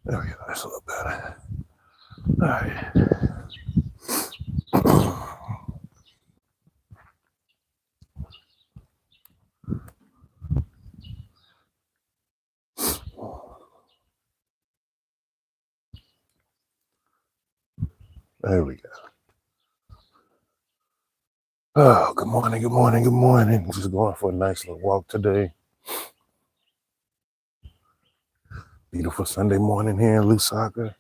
There we go. That's a little better. All right. There we go. Oh, good morning, good morning, good morning. Just going for a nice little walk today. Beautiful Sunday morning here in Lusaka.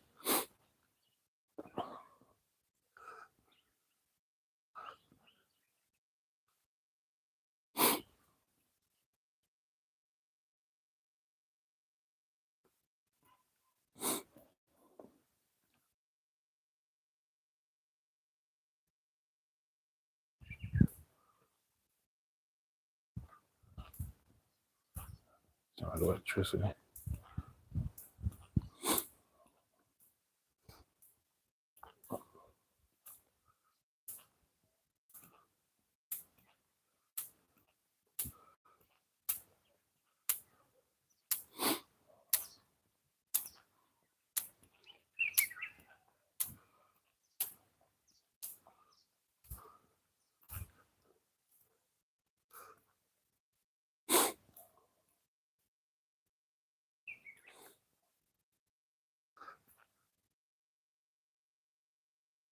Sorry, electricity.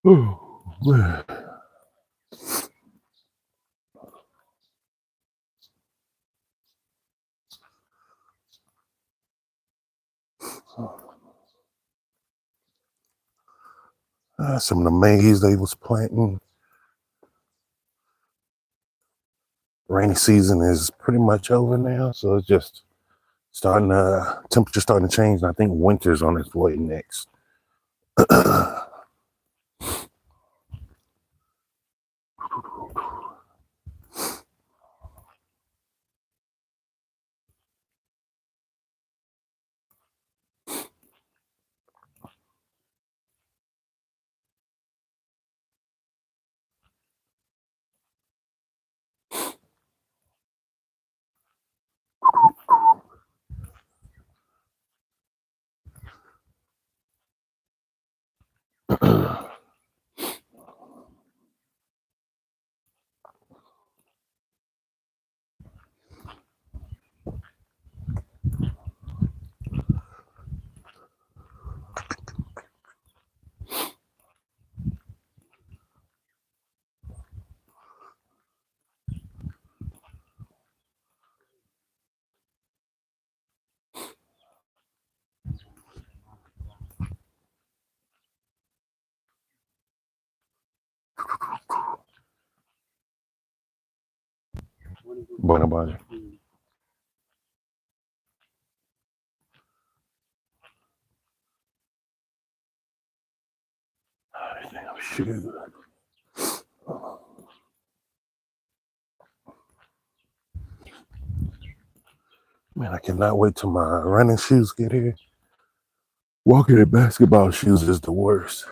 Oh, man. Some of the maize they was planting. Rainy season is pretty much over now, so it's just starting to temperature starting to change, and I think winter's on its way next. Buona bye. Damn, shoot. Man, I cannot wait till my running shoes get here. Walking in basketball shoes is the worst.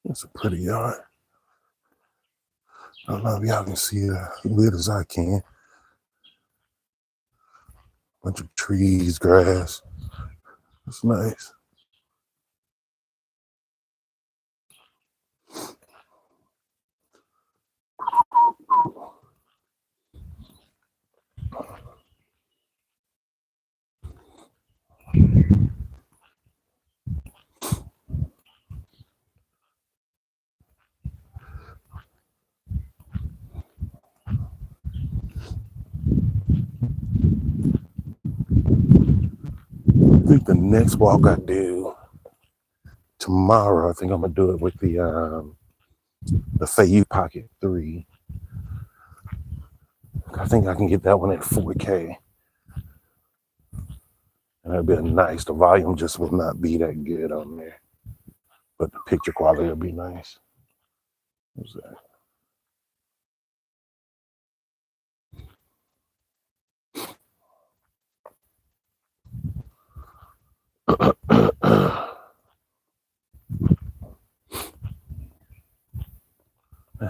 It's a pretty yard. I don't know if y'all can see it as good as I can. Bunch of trees, grass. It's nice. think the next walk I do tomorrow, I think I'm gonna do it with the Fayette Pocket 3. I think I can get that one at 4K. And that'd be nice. The volume just will not be that good on there, but the picture quality will be nice. What's that?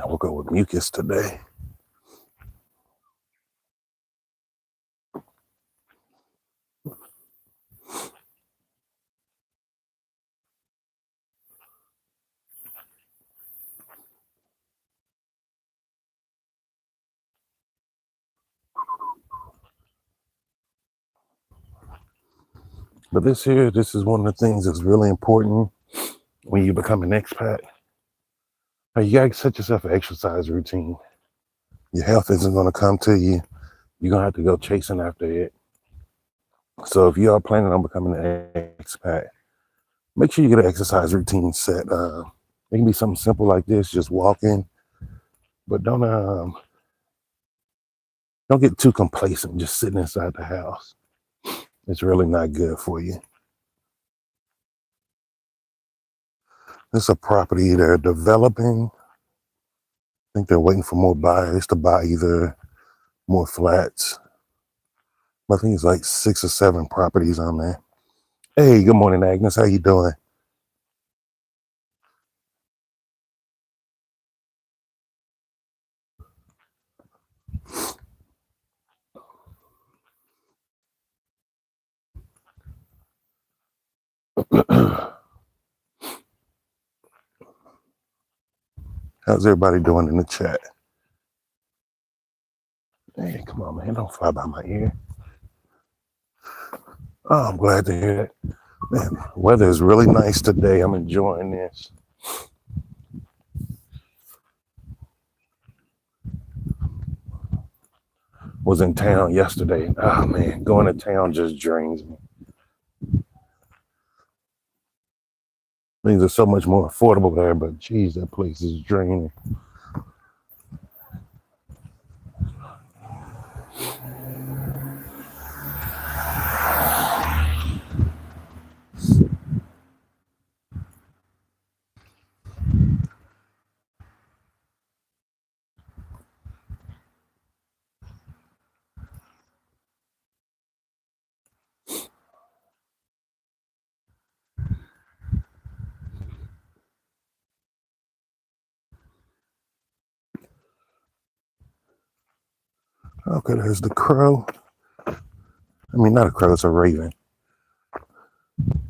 We'll go with mucus today. But this is one of the things that's really important when you become an expat. You gotta set yourself an exercise routine. Your health isn't gonna come to you. You're gonna have to go chasing after it. So if you are planning on becoming an expat, make sure you get an exercise routine set. It can be something simple like this, just walking, but don't get too complacent just sitting inside the house. It's really not good for you. This is a property they're developing. I think they're waiting for more buyers to buy either more flats. I think it's like 6 or 7 properties on there. Hey, good morning, Agnes. How you doing? How's everybody doing in the chat? Hey, come on, man. Don't fly by my ear. Oh, I'm glad to hear it. Man, weather is really nice today. I'm enjoying this. Was in town yesterday. Oh, man. Going to town just drains me. Things are so much more affordable there, but geez, that place is draining. Okay, there's the crow. I mean, not a crow, it's a raven. It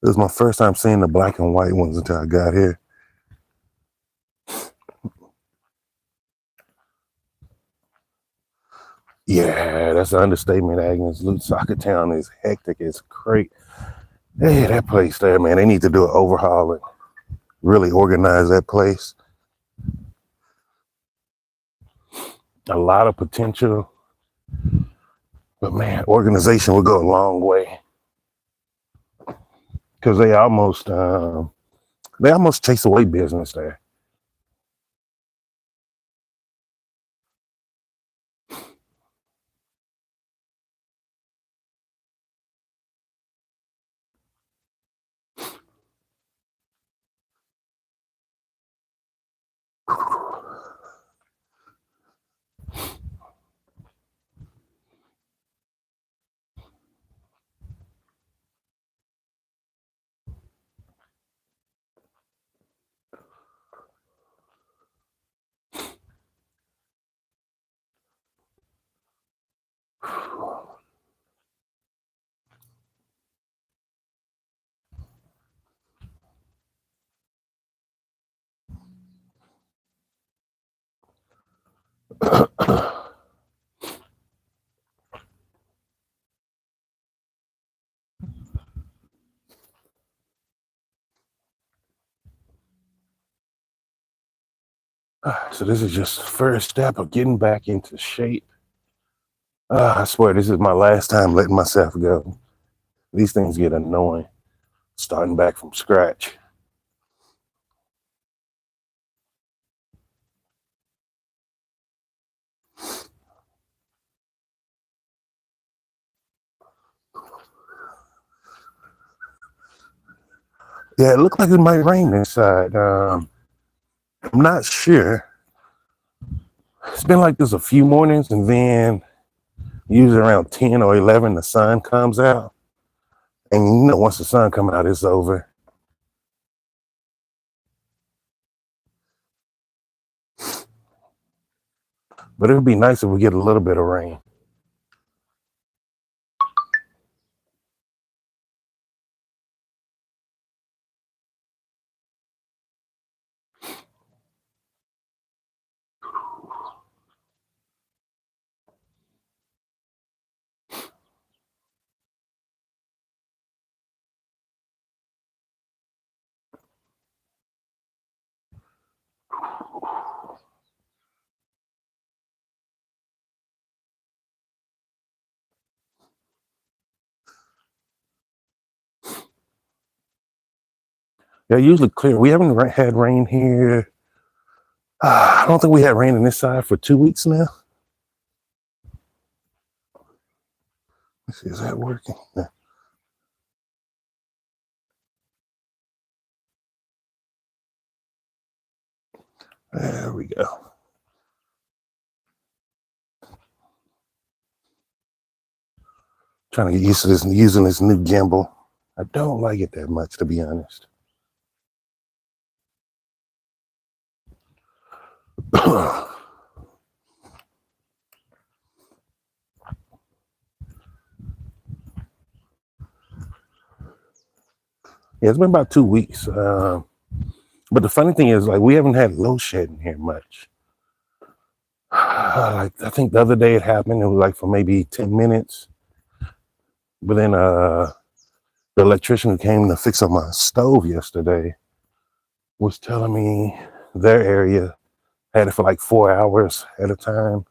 was my first time seeing the black and white ones until I got here. Yeah, that's an understatement, Agnes. Loot Soccer Town is hectic. It's great. Hey, that place there, man, they need to do an overhaul and really organize that place. A lot of potential. But man, organization would go a long way. Because they almost chase away business there. So this is just the first step of getting back into shape. I swear this is my last time letting myself go. These things get annoying starting back from scratch. Yeah, it looked like it might rain inside. I'm not sure. It's been like this a few mornings, and then usually around 10 or 11, the sun comes out. And you know, once the sun comes out, it's over. But it would be nice if we get a little bit of rain. Yeah, usually clear. We haven't had rain here. I don't think we had rain on this side for 2 weeks now. Let's see, is that working? Yeah. There we go. Trying to get used to this, using this new gimbal. I don't like it that much, to be honest. Yeah, it's been about 2 weeks. But the funny thing is, like, we haven't had load shedding here much. Like, I think the other day it happened. It was like for maybe 10 minutes. But then the electrician who came to fix up my stove yesterday was telling me their area had it for like 4 hours at a time.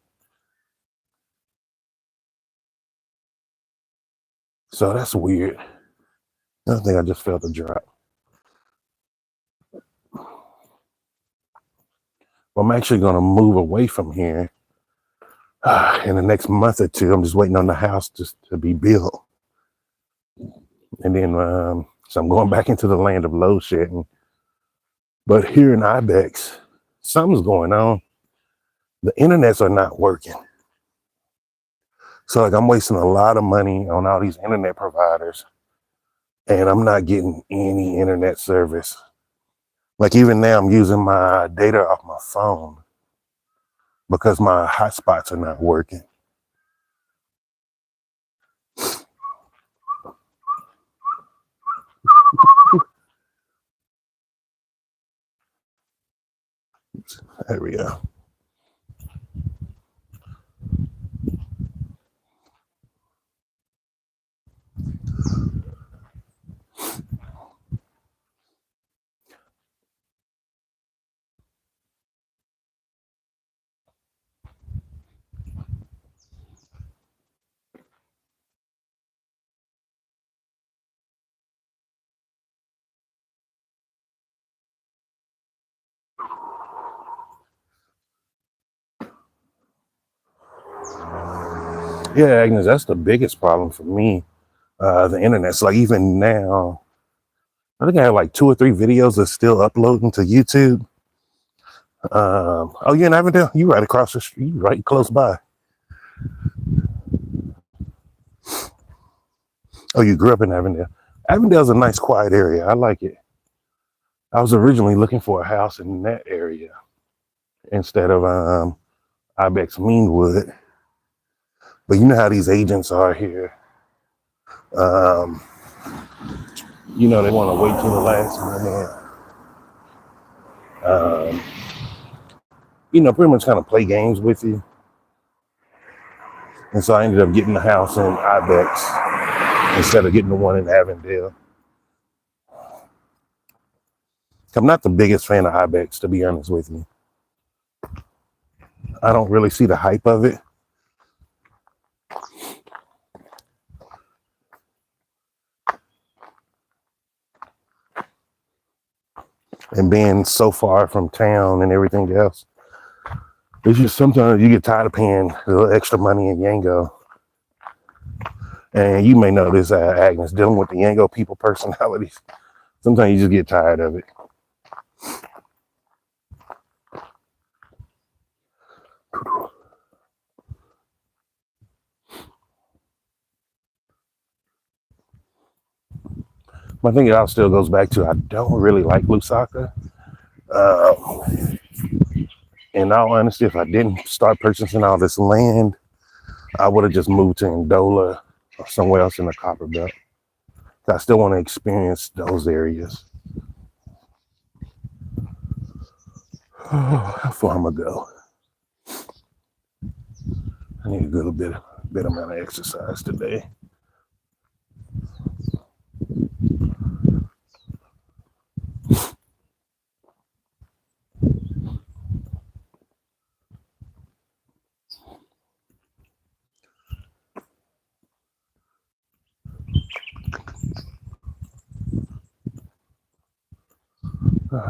So that's weird. I think I just felt a drop. I'm actually going to move away from here in the next month or two. I'm just waiting on the house to be built. And then, so I'm going back into the land of load shedding. But here in Ibex, something's going on. The internets are not working. So like I'm wasting a lot of money on all these internet providers, and I'm not getting any internet service. Like even now I'm using my data off my phone because my hotspots are not working. There we go. Yeah, Agnes, that's the biggest problem for me. The internet's like even now, I think I have like 2 or 3 videos that's still uploading to YouTube. Oh, you're in Avondale? You right across the street, right close by. Oh, you grew up in Avondale. Avondale's a nice, quiet area. I like it. I was originally looking for a house in that area instead of Ibex Meanwood. But you know how these agents are here. You know, they want to wait till the last minute. You know, pretty much kind of play games with you. And so I ended up getting the house in Ibex instead of getting the one in Avondale. I'm not the biggest fan of Ibex, to be honest with you. I don't really see the hype of it. and being so far from town and everything else. It's just sometimes you get tired of paying a little extra money in Yango. And you may know this, Agnes, dealing with the Yango people personalities. Sometimes you just get tired of it. I think it all still goes back to I don't really like Lusaka. In all honesty, if I didn't start purchasing all this land, I would have just moved to Ndola or somewhere else in the Copper Belt. I still want to experience those areas. Oh, how far am I go? I need a good bit amount of exercise today.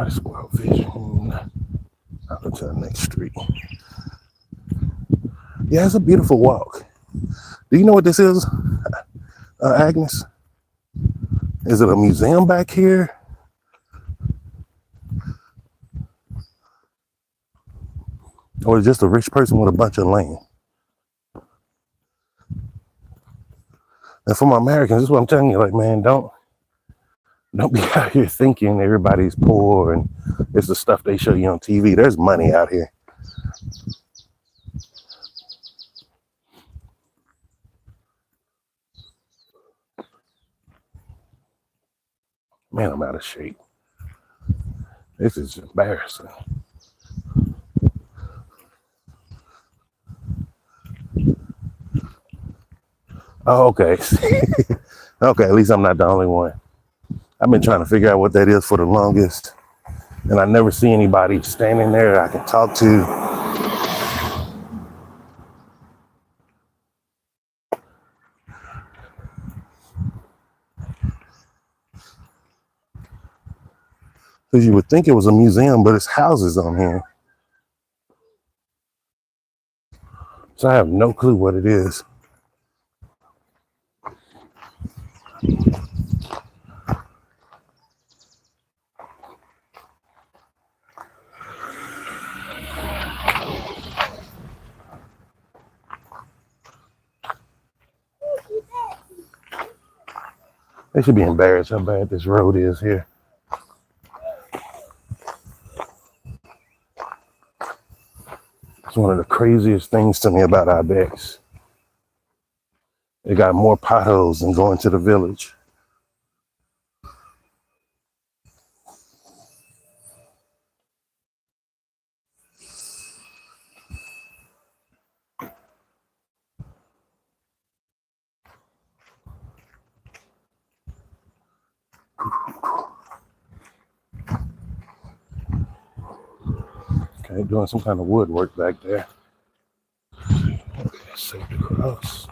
Squirrel vision. Out into the next street. Yeah, it's a beautiful walk. Do you know what this is, Agnes? Is it a museum back here? Or is it just a rich person with a bunch of land? And for my Americans, this is what I'm telling you, like, man, don't be out here thinking everybody's poor and it's the stuff they show you on TV. There's money out here. Man, I'm out of shape. This is embarrassing. Oh, okay. Okay, at least I'm not the only one. I've been trying to figure out what that is for the longest, and I never see anybody standing there I can talk to. Because you would think it was a museum, but it's houses on here. So I have no clue what it is. They should be embarrassed how bad this road is here. It's one of the craziest things to me about Ibex. It got more potholes than going to the village. Okay, doing some kind of woodwork back there. Okay, safe to cross.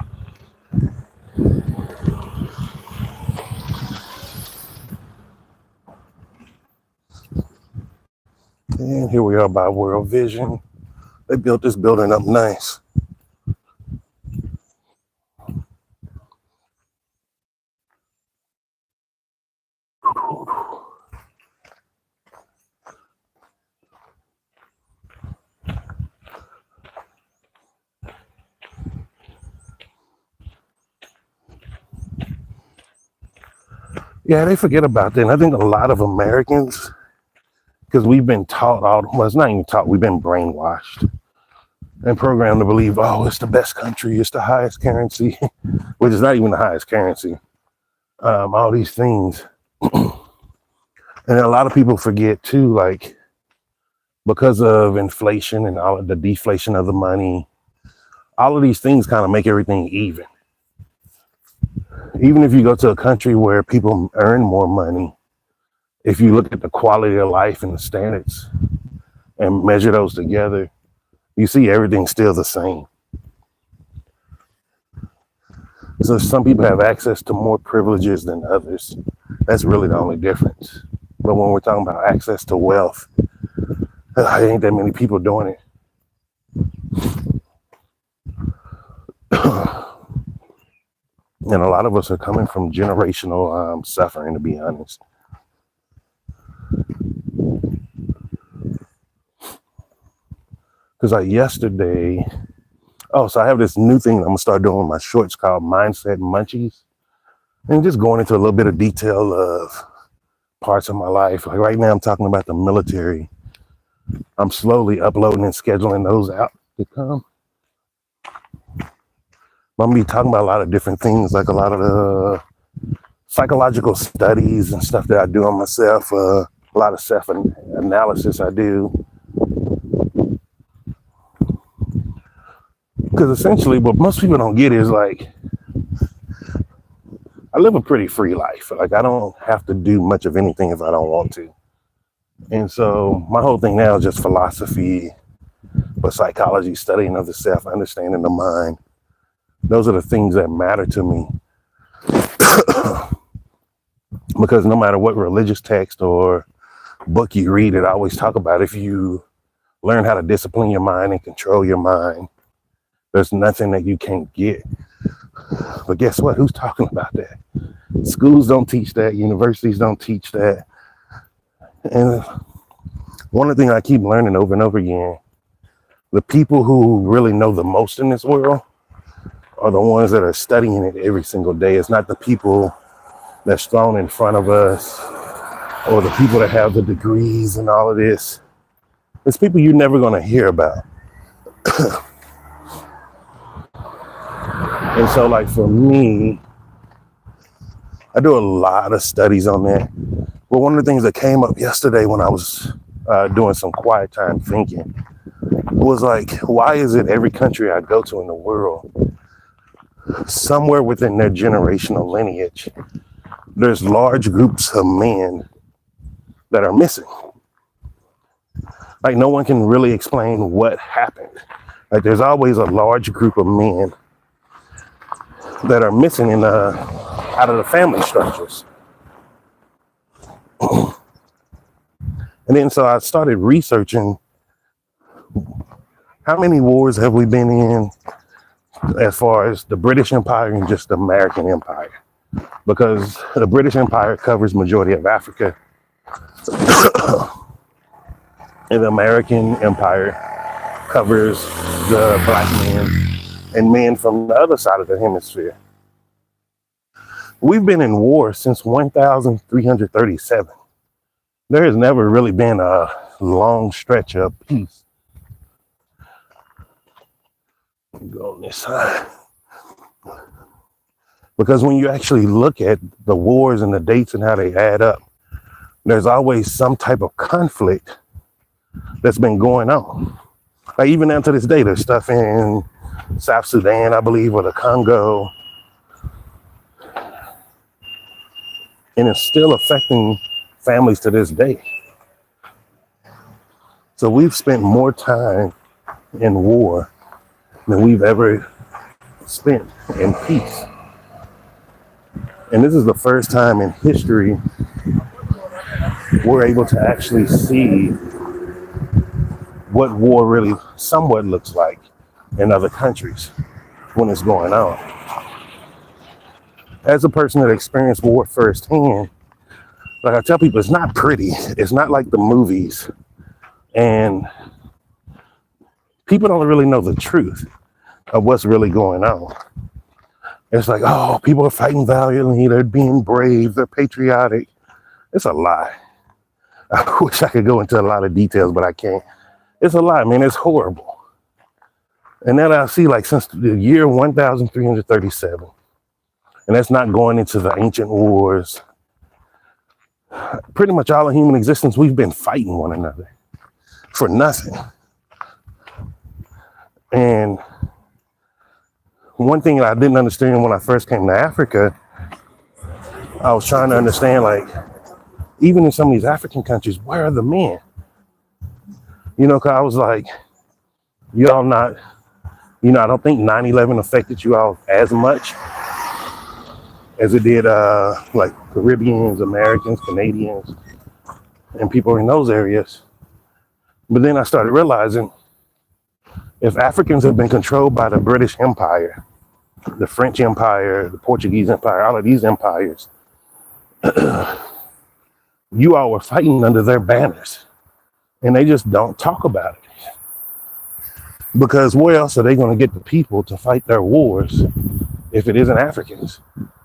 And here we are by World Vision. They built this building up nice. Yeah, they forget about that. And I think a lot of Americans, because we've been taught well, it's not even taught, we've been brainwashed and programmed to believe, oh, it's the best country, it's the highest currency, which is not even the highest currency. All these things. And a lot of people forget too, like, because of inflation and all of the deflation of the money, all of these things kind of make everything even. Even if you go to a country where people earn more money, if you look at the quality of life and the standards and measure those together, you see everything's still the same. So some people have access to more privileges than others. That's really the only difference. But when we're talking about access to wealth, there ain't that many people doing it. And a lot of us are coming from generational suffering, to be honest. Because like yesterday, so I have this new thing I'm gonna start doing with my shorts called Mindset Munchies. And just going into a little bit of detail of parts of my life. Like right now I'm talking about the military. I'm slowly uploading and scheduling those out to come. I'm gonna be talking about a lot of different things, like a lot of the psychological studies and stuff that I do on myself, a lot of self-analysis I do. Because essentially what most people don't get is like, I live a pretty free life. Like I don't have to do much of anything if I don't want to. And so my whole thing now is just philosophy, but psychology, studying of the self, understanding the mind. Those are the things that matter to me. Because no matter what religious text or book you read, it always talk about if you learn how to discipline your mind and control your mind, there's nothing that you can't get. But guess what? Who's talking about that? Schools don't teach that. Universities don't teach that. And one of the things I keep learning over and over again, the people who really know the most in this world are the ones that are studying it every single day. It's not the people that's thrown in front of us or the people that have the degrees and all of this. It's people you're never going to hear about. And so like for me, I do a lot of studies on that. But one of the things that came up yesterday when I was doing some quiet time thinking was like, why is it every country I go to in the world, somewhere within their generational lineage, there's large groups of men that are missing? Like no one can really explain what happened. Like there's always a large group of men that are missing out of the family structures. And then so I started researching how many wars have we been in as far as the British Empire and just the American Empire. Because the British Empire covers majority of Africa. And the American Empire covers the black men and men from the other side of the hemisphere. We've been in war since 1337. There has never really been a long stretch of peace. Let me go on this side. Because when you actually look at the wars and the dates and how they add up, there's always some type of conflict that's been going on. Like even down to this day, there's stuff in South Sudan, I believe, or the Congo. And it's still affecting families to this day. So we've spent more time in war than we've ever spent in peace. And this is the first time in history we're able to actually see what war really somewhat looks like in other countries when it's going on. As a person that experienced war firsthand, like I tell people, it's not pretty. It's not like the movies. And people don't really know the truth of what's really going on. It's like, oh, people are fighting valiantly. They're being brave. They're patriotic. It's a lie. I wish I could go into a lot of details, but I can't. It's a lie, man. It's horrible. And then I see like since the year 1337, and that's not going into the ancient wars, pretty much all of human existence, we've been fighting one another for nothing. And one thing that I didn't understand when I first came to Africa, I was trying to understand, like, even in some of these African countries, where are the men? You know, because I was like, y'all not, you know, I don't think 9/11 affected you all as much as it did like Caribbeans, Americans, Canadians. and people in those areas. But then I started realizing if Africans have been controlled by the British Empire, the French Empire, the Portuguese Empire, all of these empires, you all were fighting under their banners. And they just don't talk about it. Because where else are they going to get the people to fight their wars if it isn't Africans?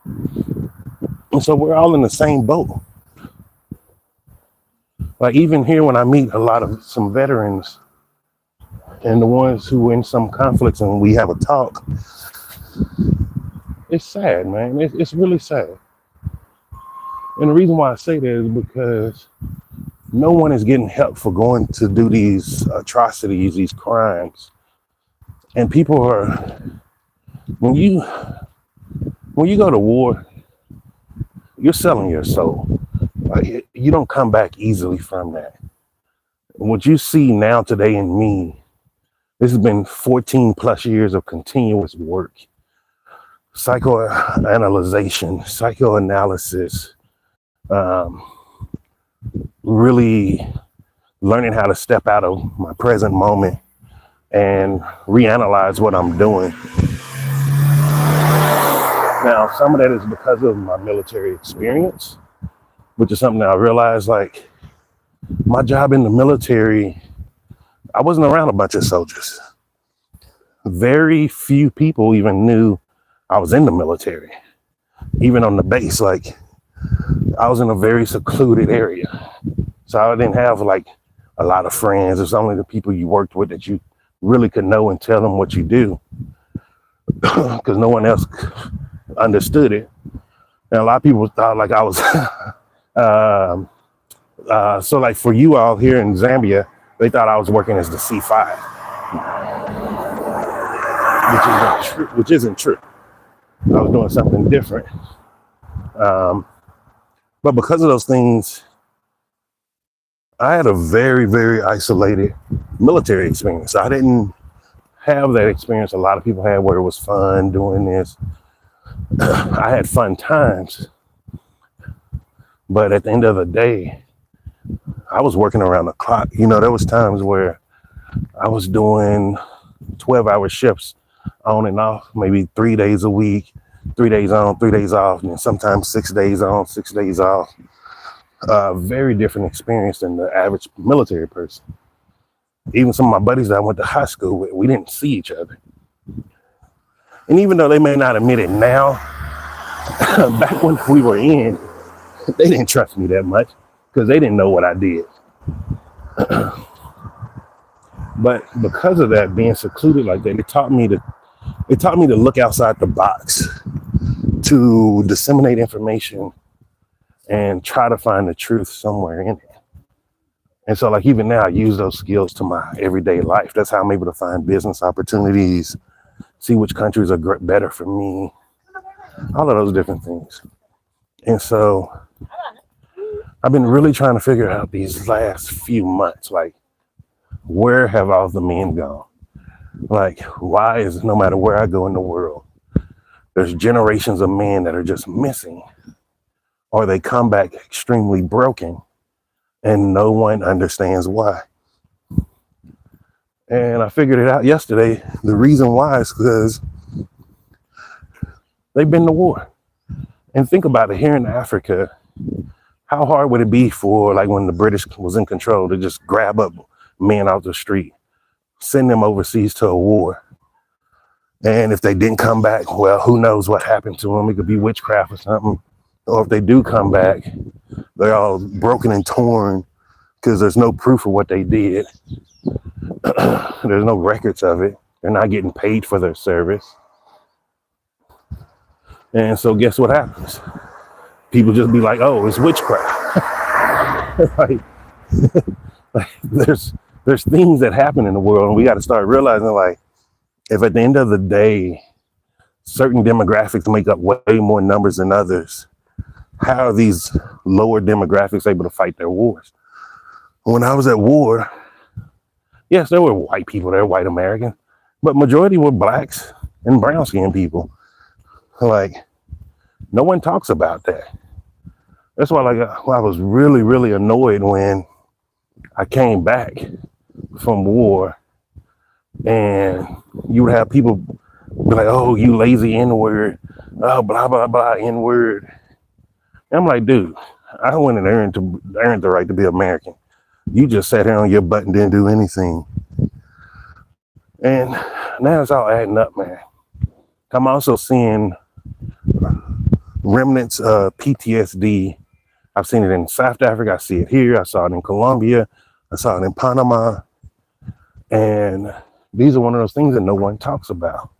And so we're all in the same boat. Like even here when I meet some veterans and the ones who were in some conflicts and we have a talk, it's sad, man. It's really sad. And the reason why I say that is because no one is getting help for going to do these atrocities, these crimes. And people are, when you go to war, you're selling your soul. Like, you don't come back easily from that. What you see now today in me, this has been 14 plus years of continuous work. Psychoanalysis, really learning how to step out of my present moment and reanalyze what I'm doing. Now, some of that is because of my military experience, which is something that I realized, like, my job in the military, I wasn't around a bunch of soldiers. Very few people even knew I was in the military, even on the base. Like, I was in a very secluded area. So I didn't have like a lot of friends. It's only the people you worked with that you really could know and tell them what you do, because no one else understood it. And a lot of people thought like I was, so like for you all here in Zambia, they thought I was working as the C5, which isn't true. I was doing something different. But because of those things, I had a very, very isolated military experience. I didn't have that experience a lot of people had where it was fun doing this. I had fun times, but at the end of the day, I was working around the clock. You know, there was times where I was doing 12-hour shifts on and off, maybe 3 days a week, 3 days on, 3 days off, and sometimes 6 days on, 6 days off. Very different experience than the average military person. Even some of my buddies that I went to high school with, we didn't see each other. And even though they may not admit it now, back when we were in, they didn't trust me that much because they didn't know what I did. But because of that, being secluded like that, it taught me to look outside the box, to disseminate information and try to find the truth somewhere in it. And so like even now, I use those skills to my everyday life. That's how I'm able to find business opportunities, see which countries are better for me, all of those different things. And so I've been really trying to figure out these last few months, like, where have all the men gone? Like, why is no matter where I go in the world, there's generations of men that are just missing, or they come back extremely broken and no one understands why. And I figured it out yesterday. The reason why is because they've been to war. And think about it, here in Africa, how hard would it be for, like, when the British was in control, to just grab up men out the street, send them overseas to a war? And if they didn't come back, well, who knows what happened to them? It could be witchcraft or something. Or if they do come back, they're all broken and torn because there's no proof of what they did. There's no records of it. They're not getting paid for their service. And so guess what happens? People just be like, oh, it's witchcraft. like there's things that happen in the world, and we got to start realizing, like, if at the end of the day, certain demographics make up way more numbers than others, how are these lower demographics able to fight their wars? When I was at war, yes, there were white people there, white Americans, but majority were blacks and brown skinned people. Like, no one talks about that. That's why, like, I was really, really annoyed when I came back from war, and you would have people be like, "Oh, you lazy N-word, oh, blah blah blah N-word." And I'm like, dude, I went and earned the right to be American. You just sat here on your butt and didn't do anything. And now it's all adding up, man. I'm also seeing remnants of PTSD. I've seen it in South Africa. I see it here. I saw it in Colombia. I saw it in Panama. And these are one of those things that no one talks about.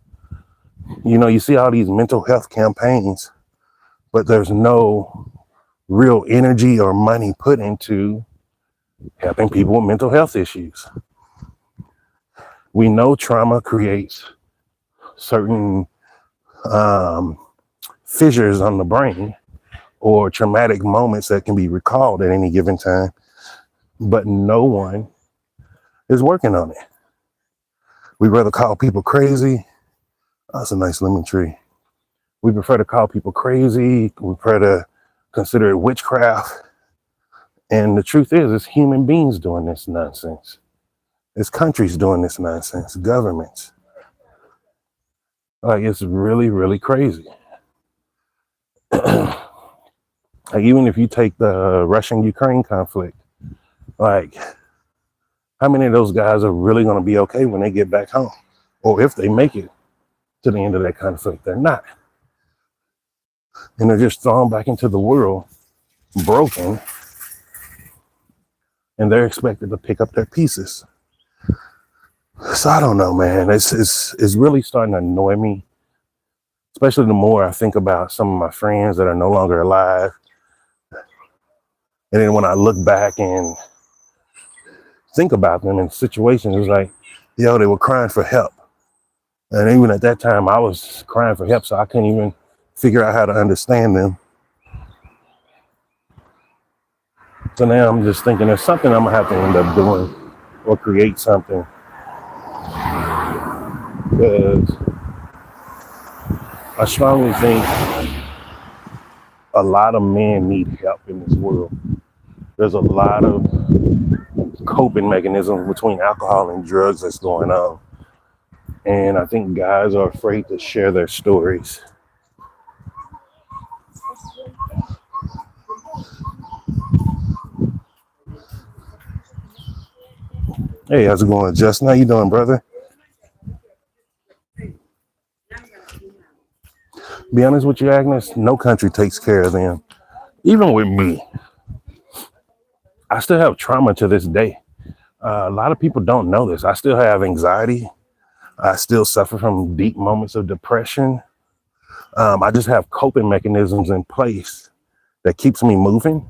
You know, you see all these mental health campaigns, but there's no real energy or money put into helping people with mental health issues. We know trauma creates certain fissures on the brain or traumatic moments that can be recalled at any given time, but no one is working on it. We'd rather call people crazy. Oh, that's a nice lemon tree. We prefer to call people crazy. We prefer to consider it witchcraft. And the truth is, it's human beings doing this nonsense. It's countries doing this nonsense, governments. Like, it's really, really crazy. Like, even if you take the Russian-Ukraine conflict, like, how many of those guys are really going to be okay when they get back home? Or if they make it to the end of that conflict, they're not. And they're just thrown back into the world, broken, and they're expected to pick up their pieces. So I don't know, man. It's really starting to annoy me, especially the more I think about some of my friends that are no longer alive. And then when I look back and think about them in situations, it's like, yo, they were crying for help. And even at that time, I was crying for help, so I couldn't even figure out how to understand them. So now I'm just thinking there's something I'm gonna have to end up doing or create something. Because I strongly think a lot of men need help in this world. There's a lot of coping mechanisms between alcohol and drugs that's going on. And I think guys are afraid to share their stories. Hey, how's it going, Justin? How you doing, brother? Be honest with you, Agnes, no country takes care of them. Even with me, I still have trauma to this day. A lot of people don't know this. I still have anxiety. I still suffer from deep moments of depression. I just have coping mechanisms in place that keeps me moving.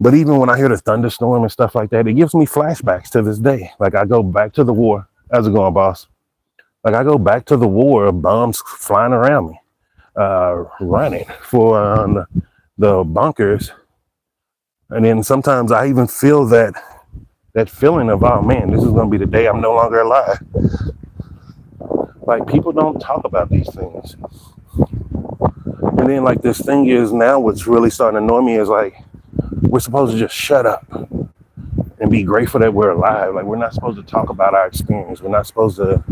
But even when I hear the thunderstorm and stuff like that, it gives me flashbacks to this day. Like, I go back to the war. How's it going, boss? Like, I go back to the war of bombs flying around me, running for the bunkers. And then sometimes I even feel that feeling of, oh man, this is going to be the day I'm no longer alive. Like, people don't talk about these things. And then, like, this thing is now what's really starting to annoy me is, like, we're supposed to just shut up and be grateful that we're alive. Like, we're not supposed to talk about our experience. We're not supposed to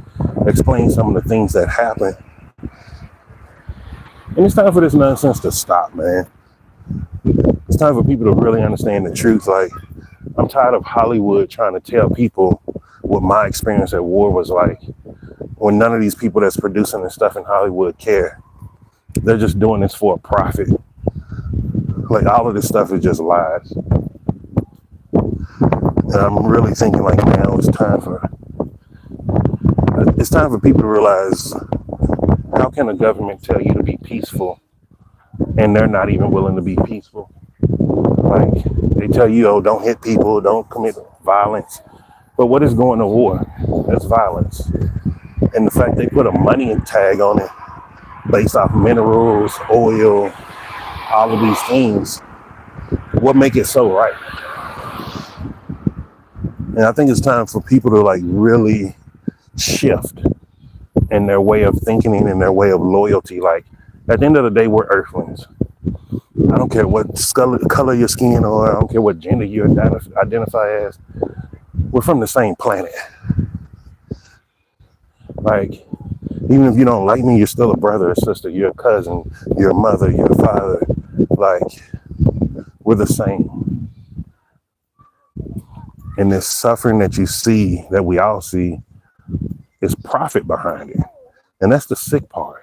explain some of the things that happen. And it's time for this nonsense to stop, man. It's time for people to really understand the truth. Like, I'm tired of Hollywood trying to tell people what my experience at war was like, when none of these people that's producing this stuff in Hollywood care. They're just doing this for a profit. Like, all of this stuff is just lies. And I'm really thinking, like, now it's time for people to realize, how can a government tell you to be peaceful and they're not even willing to be peaceful? Like, they tell you, oh, don't hit people, don't commit violence. But what is going to war? That's violence. And the fact they put a money tag on it based off minerals, oil, all of these things, what make it so right? And I think it's time for people to, like, really shift in their way of thinking and their way of loyalty. Like, at the end of the day, we're earthlings. I don't care what color your skin, or I don't care what gender you identify as. We're from the same planet. Like, even if you don't like me, you're still a brother or sister. You're a cousin. You're a mother. You're a father. Like, we're the same. And this suffering that you see, that we all see, is profit behind it. And that's the sick part.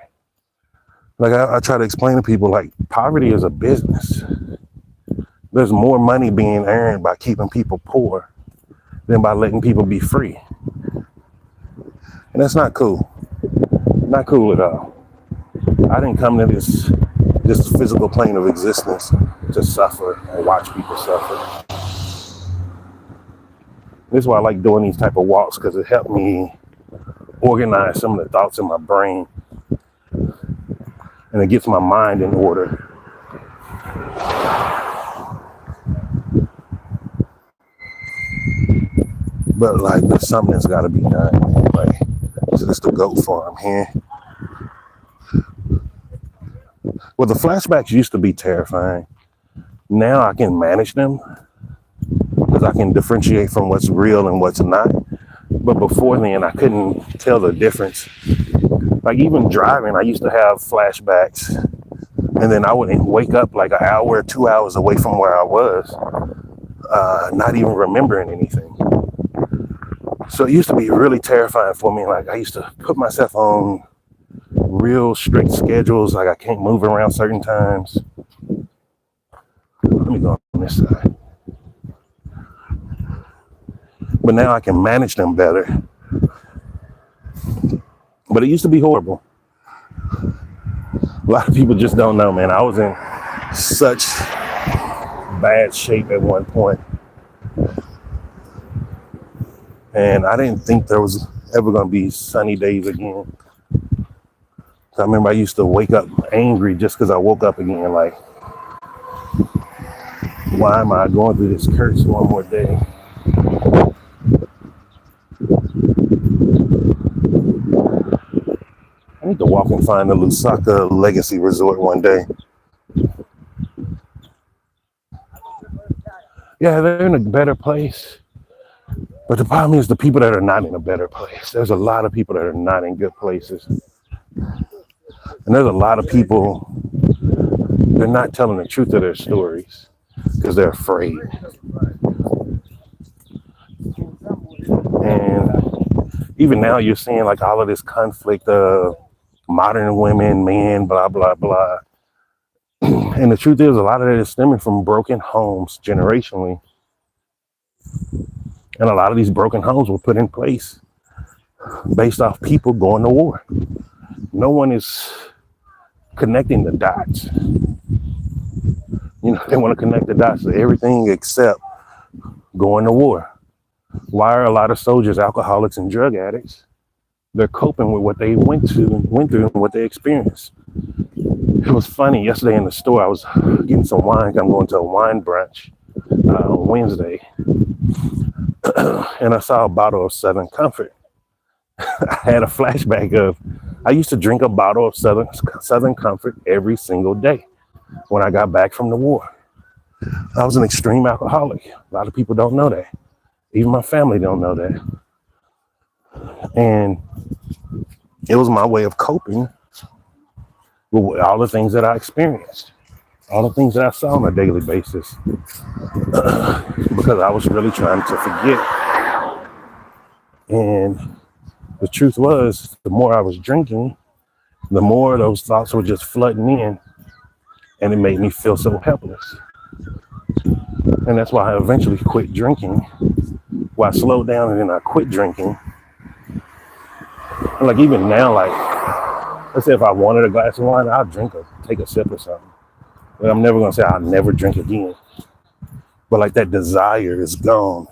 Like, I try to explain to people, like, poverty is a business. There's more money being earned by keeping people poor than by letting people be free. And that's not cool. Not cool at all. I didn't come to this physical plane of existence to suffer and watch people suffer. This is why I like doing these type of walks, because it helped me organize some of the thoughts in my brain, and it gets my mind in order. But like, there's something that's got to be done. Like, so this the goat farm here. Well, the flashbacks used to be terrifying. Now I can manage them because I can differentiate from what's real and what's not. But before then, I couldn't tell the difference. Like, even driving, I used to have flashbacks, and then I would wake up like an hour or 2 hours away from where I was, not even remembering anything. So it used to be really terrifying for me. Like, I used to put myself on real strict schedules. Like, I can't move around certain times. Let me go on this side. But now I can manage them better. But it used to be horrible. A lot of people just don't know, man. I was in such bad shape at one point. And I didn't think there was ever going to be sunny days again. I remember I used to wake up angry just because I woke up again. Like, why am I going through this curse one more day? I need to walk and find the Lusaka Legacy Resort one day. Yeah, they're in a better place. But the problem is the people that are not in a better place. There's a lot of people that are not in good places. And there's a lot of people, they're not telling the truth of their stories because they're afraid. And even now you're seeing like all of this conflict of modern women, men, blah, blah, blah. And the truth is a lot of that is stemming from broken homes generationally. And a lot of these broken homes were put in place based off people going to war. No one is connecting the dots. You know, they want to connect the dots to everything except going to war. Why are a lot of soldiers alcoholics and drug addicts? They're coping with what they went through and what they experienced. It was funny, yesterday in the store, I was getting some wine. I'm going to a wine brunch on Wednesday. And I saw a bottle of Southern Comfort. I had a flashback of, I used to drink a bottle of Southern Comfort every single day when I got back from the war. I was an extreme alcoholic. A lot of people don't know that. Even my family don't know that. And it was my way of coping with all the things that I experienced, all the things that I saw on a daily basis, because I was really trying to forget. And the truth was, the more I was drinking, the more those thoughts were just flooding in, and it made me feel so helpless. And that's why I eventually quit drinking. Well, I slowed down and then I quit drinking. And like, even now, like, let's say if I wanted a glass of wine, I'll take a sip or something. But I'm never gonna say I'll never drink again. But like, that desire is gone.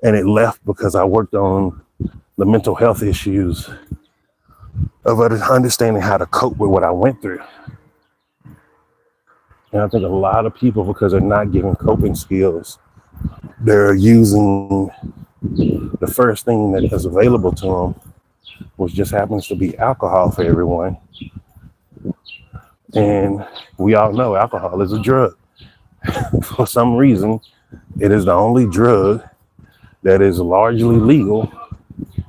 And it left because I worked on the mental health issues of understanding how to cope with what I went through. And I think a lot of people, because they're not given coping skills, they're using the first thing that is available to them, which just happens to be alcohol for everyone. And we all know alcohol is a drug. For some reason, it is the only drug that is largely legal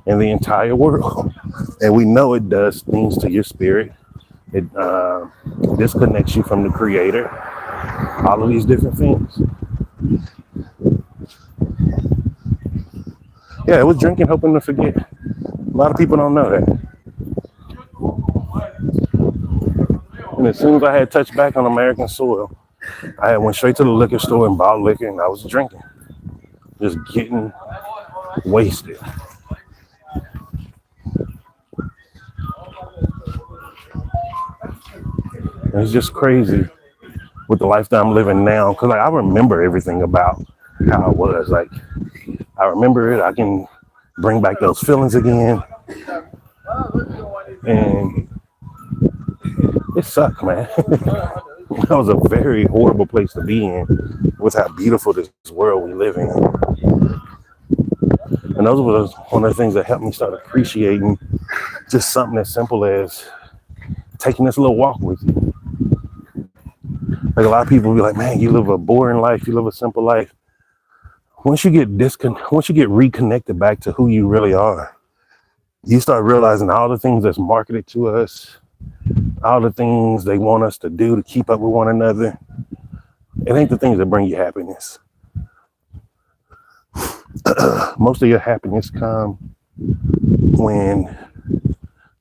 in the entire world. And we know it does things to your spirit. It disconnects you from the creator. All of these different things. Yeah, it was drinking, hoping to forget. A lot of people don't know that. And as soon as I had touched back on American soil, I had went straight to the liquor store and bought liquor, and I was drinking, just getting wasted. And it's just crazy with the life that I'm living now, because like, I remember everything about how it was. Like, I remember it. I can bring back those feelings again. And it sucked, man. That was a very horrible place to be in with how beautiful this world we live in. And those were one of the things that helped me start appreciating just something as simple as taking this little walk with you. Like, a lot of people be like, man, you live a boring life, you live a simple life. Once you get reconnected back to who you really are, you start realizing all the things that's marketed to us, all the things they want us to do to keep up with one another. It ain't the things that bring you happiness. Most of your happiness comes when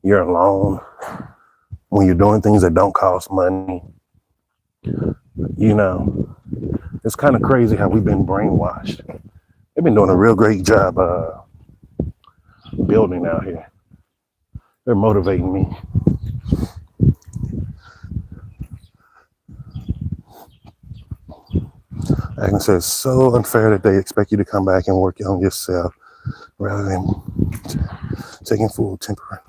you're alone, when you're doing things that don't cost money. You know, it's kind of crazy how we've been brainwashed. They've been doing a real great job building out here. They're motivating me. Agnes says, it's so unfair that they expect you to come back and work on yourself rather than taking full temporary.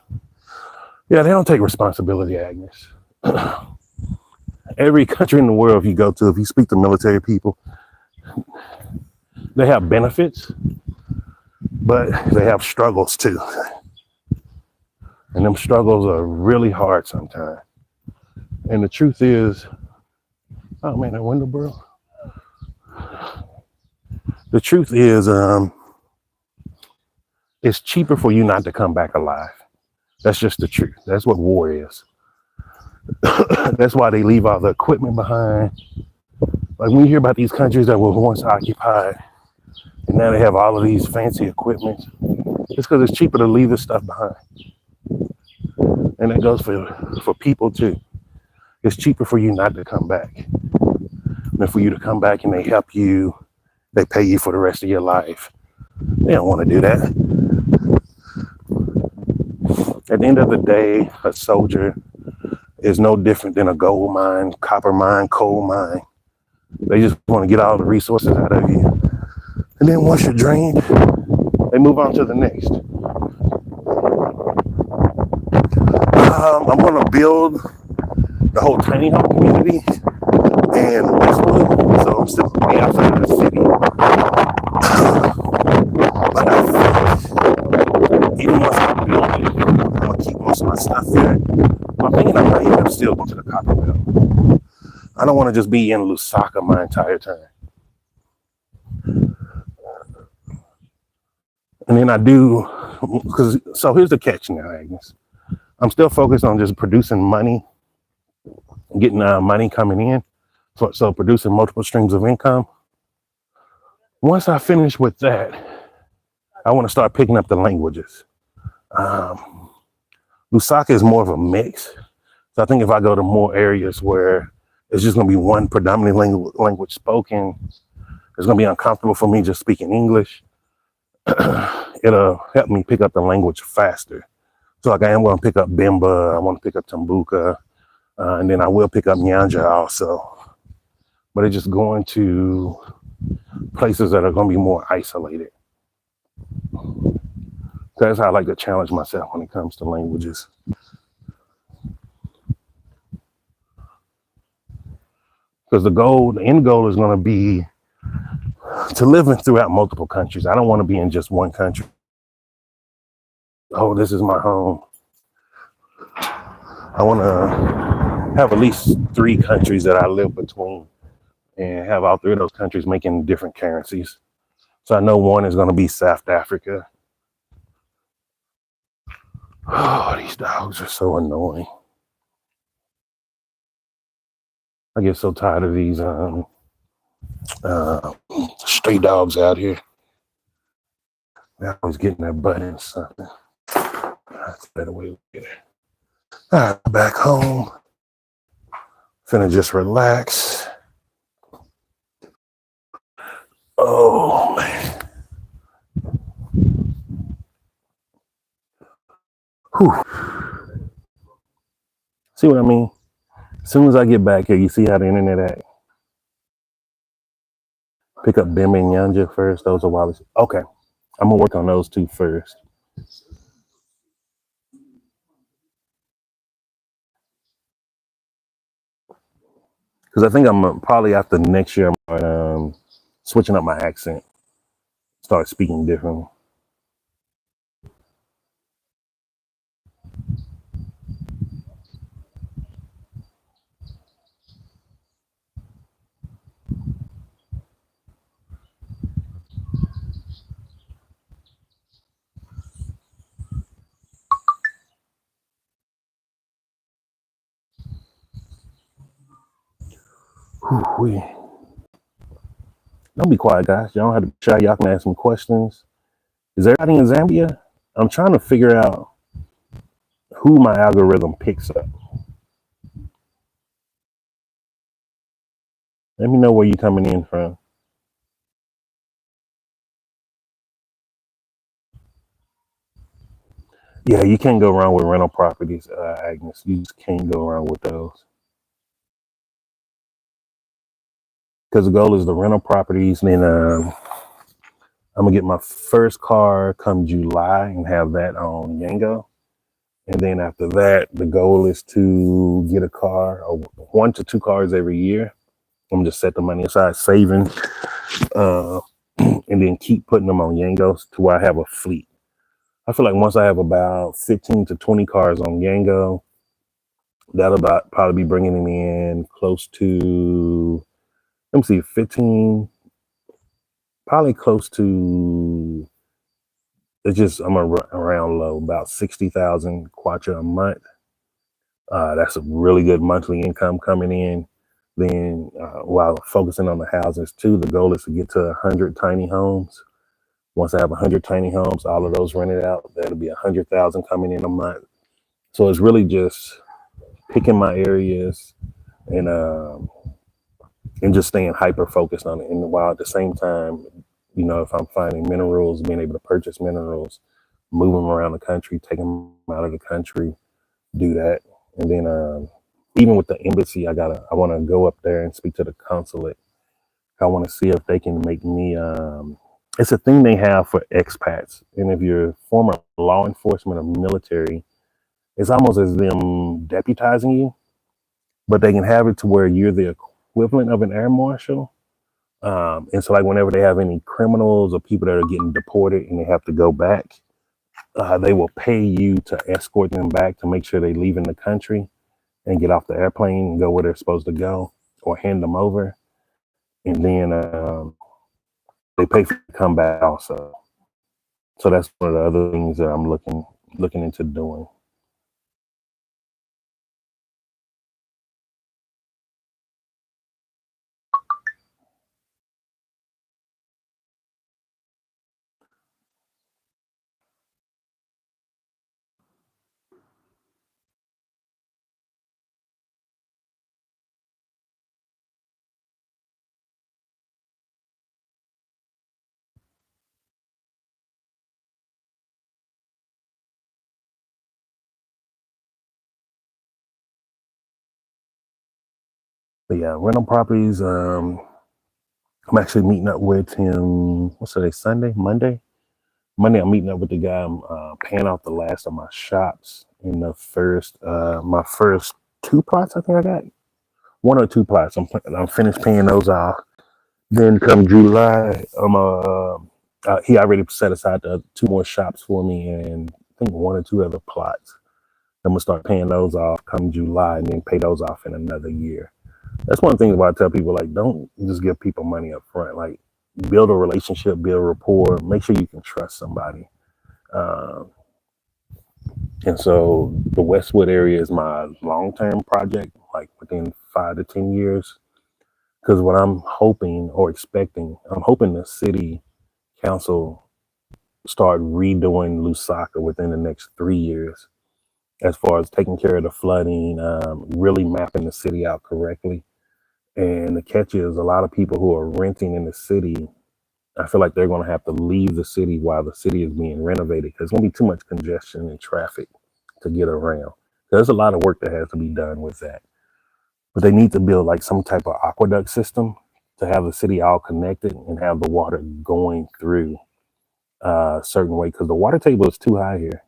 Yeah, they don't take responsibility, Agnes. Every country in the world if you go to, if you speak to military people, they have benefits, but they have struggles too. And them struggles are really hard sometimes. And the truth is, oh man, that window broke. The truth is, it's cheaper for you not to come back alive. That's just the truth. That's what war is. That's why they leave all the equipment behind. Like, when you hear about these countries that were once occupied and now they have all of these fancy equipment, it's because it's cheaper to leave this stuff behind. And that goes for people too. It's cheaper for you not to come back than for you to come back and they help you, they pay you for the rest of your life. They don't want to do that. At the end of the day, a soldier is no different than a gold mine, copper mine, coal mine. They just want to get all the resources out of you. And then once you're drained, they move on to the next. I'm going to build the whole tiny home community in Westwood, so I'm still going to be outside of the city. But I think even once I build it, I'm going to keep most of my stuff there. I'm thinking I might end up still going to the copper belt. I don't want to just be in Lusaka my entire time. And then I do, so here's the catch now, Agnes. I'm still focused on just producing money, getting money coming in. So producing multiple streams of income. Once I finish with that, I want to start picking up the languages. Lusaka is more of a mix. So I think if I go to more areas where it's just going to be one predominant language spoken, it's going to be uncomfortable for me just speaking English. It'll help me pick up the language faster. So like, I am going to pick up Bimba, I want to pick up Tumbuka, and then I will pick up Nyanja also. But it's just going to places that are going to be more isolated. That's how I like to challenge myself when it comes to languages. Because the end goal is going to be to live throughout multiple countries. I don't want to be in just one country. Oh, this is my home. I want to have at least 3 countries that I live between, and have all 3 of those countries making different currencies. So I know one is going to be South Africa. Oh, these dogs are so annoying. I get so tired of these stray dogs out here. They're always getting their butt in something. That's a better way to get it. All right, back home. Finna just relax. Oh, man. Whew. See what I mean? As soon as I get back here, you see how the internet act. Pick up Bim and Yanja first. Those are wireless. Okay. I'm going to work on those 2 first. Because I think I'm probably after next year, I'm switching up my accent. Start speaking differently. Whew. Don't be quiet, guys. Y'all don't have to be shy. Y'all can ask some questions. Is everybody in Zambia? I'm trying to figure out who my algorithm picks up. Let me know where you're coming in from. Yeah, you can't go wrong with rental properties, Agnes. You just can't go wrong with those. Because the goal is the rental properties. And then I'm going to get my first car come July and have that on Yango. And then after that, the goal is to get a car, or 1 to 2 cars every year. I'm just set the money aside, saving, and then keep putting them on Yangos to where I have a fleet. I feel like once I have about 15 to 20 cars on Yango, that'll probably be bringing me in close to, let me see, 15, probably close to, it's just, I'm around low, about 60,000 kwacha a month. That's a really good monthly income coming in. Then while focusing on the houses too, the goal is to get to 100 tiny homes. Once I have 100 tiny homes, all of those rented out, that'll be 100,000 coming in a month. So it's really just picking my areas and just staying hyper focused on it. And while at the same time, you know, if I'm finding minerals, being able to purchase minerals, move them around the country, take them out of the country, do that. And then even with the embassy, I want to go up there and speak to the consulate. I want to see if they can make me, it's a thing they have for expats. And if you're former law enforcement or military, it's almost as them deputizing you, but they can have it to where you're the equivalent of an air marshal. And so like whenever they have any criminals or people that are getting deported and they have to go back, they will pay you to escort them back to make sure they leave in the country and get off the airplane and go where they're supposed to go, or hand them over. And then they pay for you to come back also. So that's one of the other things that I'm looking into doing. But yeah, rental properties. I'm actually meeting up with him. What's today? Sunday, Monday. Monday, I'm meeting up with the guy. I'm paying off the last of my shops in the first, my first 2 plots. I think I got 1 or 2 plots. I'm finished paying those off. Then come July, he already set aside 2 more shops for me, and I think 1 or 2 other plots. I'm gonna start paying those off come July and then pay those off in another year. That's one thing why I tell people, like, don't just give people money up front. Like, build a relationship, build rapport, make sure you can trust somebody. Um, and so the Westwood area is my long-term project, like within 5 to 10 years. Because what I'm hoping or expecting, I'm hoping the city council start redoing Lusaka within the next 3 years, as far as taking care of the flooding, really mapping the city out correctly. And the catch is, a lot of people who are renting in the city, I feel like they're going to have to leave the city while the city is being renovated, because there's going to be too much congestion and traffic to get around. There's a lot of work that has to be done with that. But they need to build like some type of aqueduct system to have the city all connected and have the water going through a certain way, because the water table is too high here.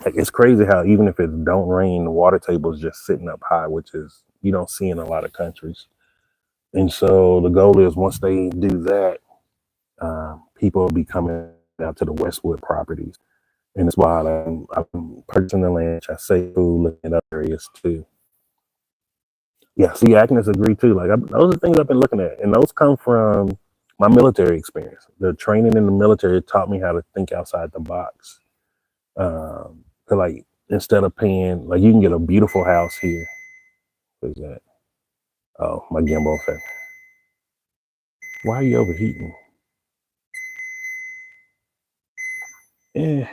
Like, it's crazy how even if it don't rain, the water table is just sitting up high, which is you don't see in a lot of countries. And so the goal is, once they do that, people will be coming out to the Westwood properties. And that's why I'm purchasing the land. I say looking at other areas too. Yeah, see, Agnes agree too. Like, those are things I've been looking at, and those come from my military experience. The training in the military taught me how to think outside the box. Like, instead of paying, like, you can get a beautiful house here. What is that? Oh, my gimbal effect. Why are you overheating? Yeah.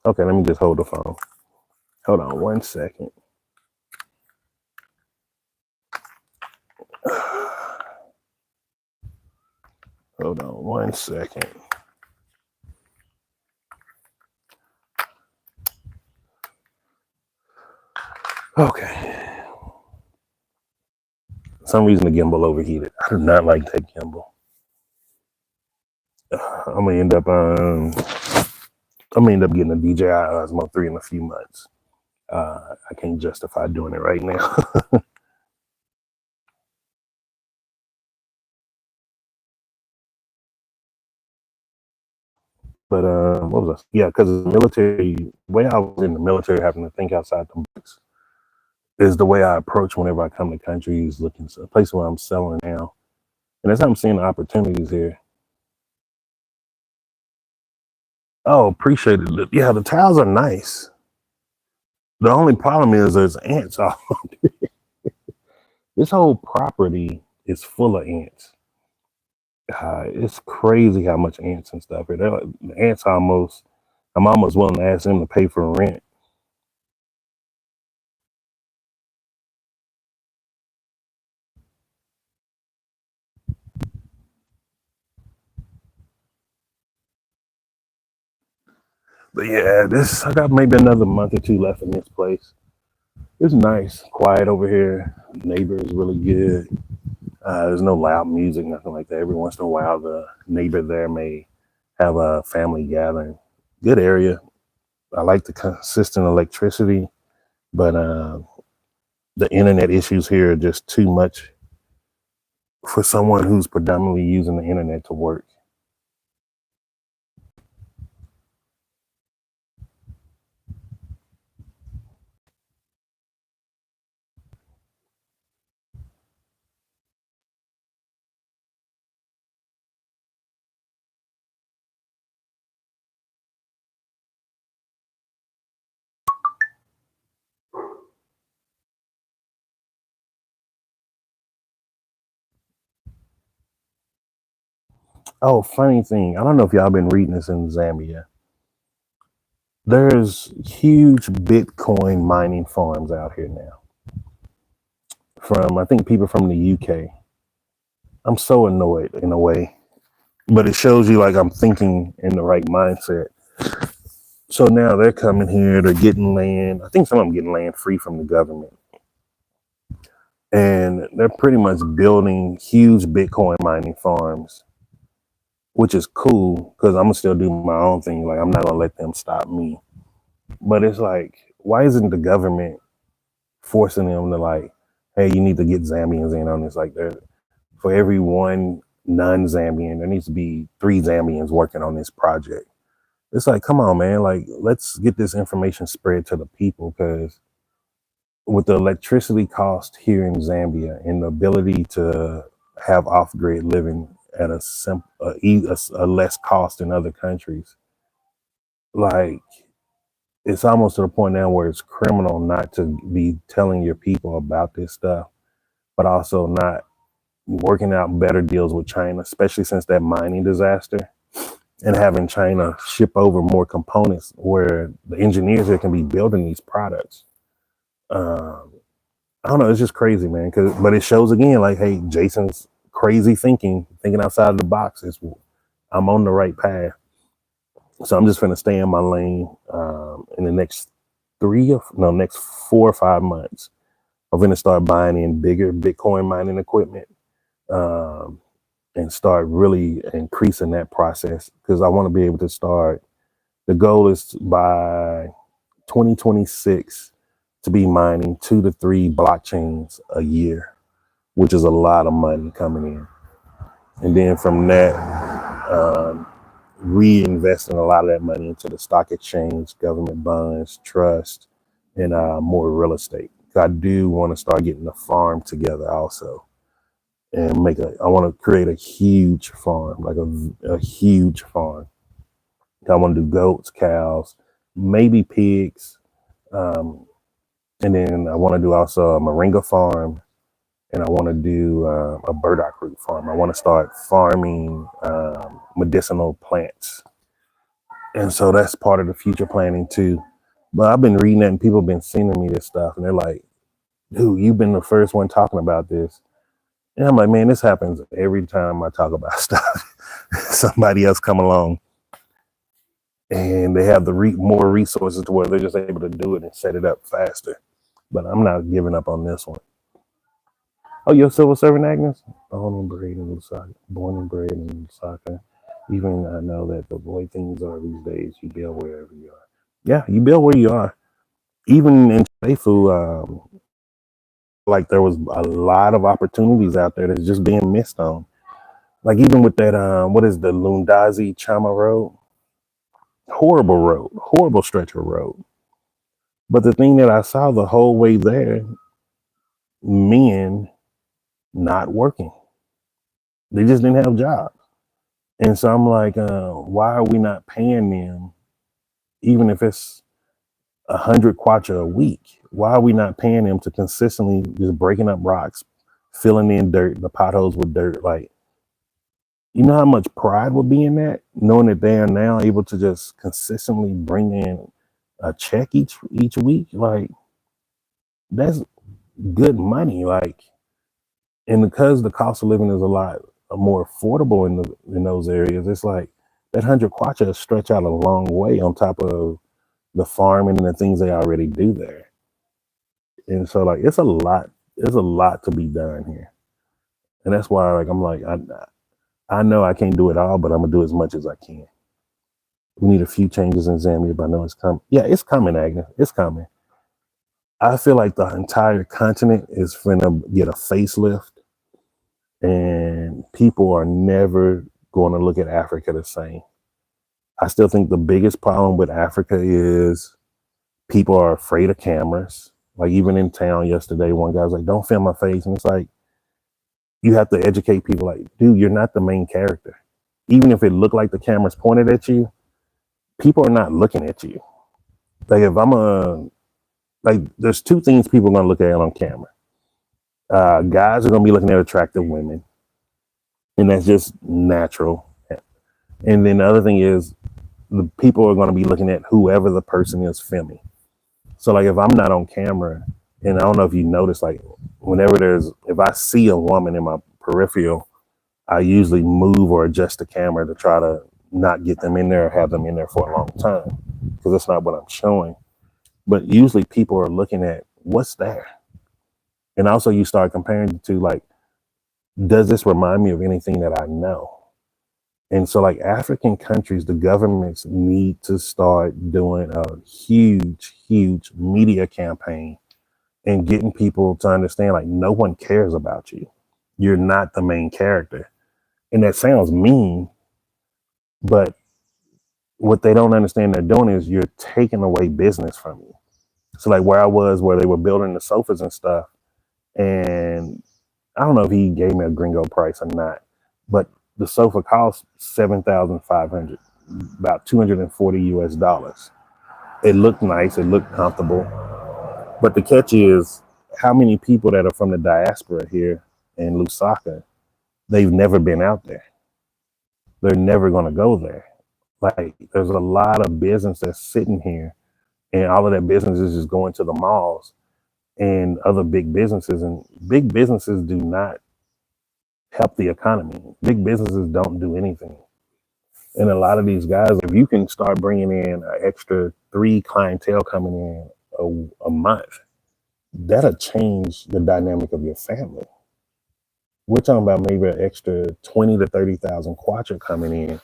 Okay, let me just hold the phone. Hold on 1 second. Hold on 1 second. Okay. For some reason the gimbal overheated. I do not like that gimbal. I'm gonna end up getting a DJI Osmo 3 in a few months. I can't justify doing it right now. But what was I? Yeah, because the military, the way I was in the military, having to think outside the box, is the way I approach whenever I come to countries, looking for a place where I'm selling now. And that's how I'm seeing the opportunities here. Oh, appreciate it. Yeah, the tiles are nice. The only problem is there's ants all this whole property is full of ants. It's crazy how much ants and stuff. The ants I'm almost willing to ask them to pay for rent. But yeah, I got maybe another month or two left in this place. It's nice, quiet over here. Neighbor is really good. There's no loud music, nothing like that. Every once in a while, the neighbor there may have a family gathering. Good area. I like the consistent electricity, but the internet issues here are just too much for someone who's predominantly using the internet to work. Oh, funny thing. I don't know if y'all been reading this in Zambia. There's huge Bitcoin mining farms out here now. From, I think, people from the UK. I'm so annoyed in a way, but it shows you, like, I'm thinking in the right mindset. So now they're coming here, they're getting land. I think some of them getting land free from the government. And they're pretty much building huge Bitcoin mining farms, which is cool because I'm gonna still do my own thing. Like, I'm not gonna let them stop me. But it's like, why isn't the government forcing them to, like, hey, you need to get Zambians in on this? Like, for every one non-Zambian, there needs to be 3 Zambians working on this project. It's like, come on, man. Like, let's get this information spread to the people, because with the electricity cost here in Zambia and the ability to have off grid living at a less cost in other countries, like, it's almost to the point now where it's criminal not to be telling your people about this stuff, but also not working out better deals with China, especially since that mining disaster, and having China ship over more components where the engineers here can be building these products. Um, I don't know. It's just crazy, man. But it shows again, like, hey, Jason's crazy thinking outside of the box. I'm on the right path. So I'm just going to stay in my lane. In the next next 4 or 5 months, I'm going to start buying in bigger Bitcoin mining equipment, and start really increasing that process, because I want to be able to start. The goal is by 2026 to be mining 2 to 3 blockchains a year, which is a lot of money coming in. And then from that, reinvesting a lot of that money into the stock exchange, government bonds, trust, and more real estate. I do want to start getting a farm together also, and I want to create a huge farm, like a huge farm. I want to do goats, cows, maybe pigs. And then I want to do also a moringa farm, and I want to do a burdock root farm. I want to start farming medicinal plants. And so that's part of the future planning too. But I've been reading that, and people have been sending me this stuff, and they're like, dude, you've been the first one talking about this. And I'm like, man, this happens every time I talk about stuff. Somebody else come along and they have more resources to where they're just able to do it and set it up faster. But I'm not giving up on this one. Oh, you're a civil servant, Agnes? Born and bred in Lusaka. Even I know that the way things are these days, you build wherever you are. Yeah, you build where you are. Even in Chaifu, like, there was a lot of opportunities out there that's just being missed on. Like, even with that, what is the Lundazi Chama Road? Horrible stretch of road. But the thing that I saw the whole way there, men not working. They just didn't have jobs. And so I'm like, why are we not paying them, even if it's 100 kwacha a week? Why are we not paying them to consistently just breaking up rocks, filling in dirt, the potholes with dirt? Like, you know how much pride would be in that, knowing that they are now able to just consistently bring in a check each week? Like, that's good money. Like, and because the cost of living is a lot more affordable in those areas, it's like that 100 kwacha stretch out a long way on top of the farming and the things they already do there. And so, like, it's a lot to be done here. And that's why, like, I'm like, I know I can't do it all, but I'm gonna do as much as I can. We need a few changes in Zambia, but I know it's coming. Yeah, it's coming, Agnes. It's coming. I feel like the entire continent is gonna get a facelift, and people are never going to look at Africa the same. I still think the biggest problem with Africa is people are afraid of cameras. Like, even in town yesterday, one guy was like, don't film my face. And it's like, you have to educate people, like, dude, you're not the main character. Even if it looked like the camera's pointed at you, people are not looking at you. Like, if there's 2 things people are going to look at on camera. Guys are going to be looking at attractive women, and that's just natural. And then the other thing is, the people are going to be looking at whoever the person is filming. So, like, if I'm not on camera, and I don't know if you notice, like, if I see a woman in my peripheral, I usually move or adjust the camera to try to not get them in there or have them in there for a long time, because that's not what I'm showing. But usually people are looking at what's there. And also you start comparing to, like, does this remind me of anything that I know? And so, like, African countries, the governments need to start doing a huge media campaign and getting people to understand, like, no one cares about you. You're not the main character. And that sounds mean, but what they don't understand they're doing is you're taking away business from you. So like where I was, where they were building the sofas and stuff, and I don't know if he gave me a gringo price or not, but the sofa cost $7,500, about 240 US dollars. It looked nice, it looked comfortable, but the catch is how many people that are from the diaspora here in Lusaka, they've never been out there. They're never going to go there. Like there's a lot of business that's sitting here, and all of that business is just going to the malls and other big businesses. And big businesses do not help the economy. Big businesses don't do anything. And a lot of these guys, if you can start bringing in an extra 3 clientele coming in a month, that'll change the dynamic of your family. We're talking about maybe an extra 20 to 30,000 kwacha coming in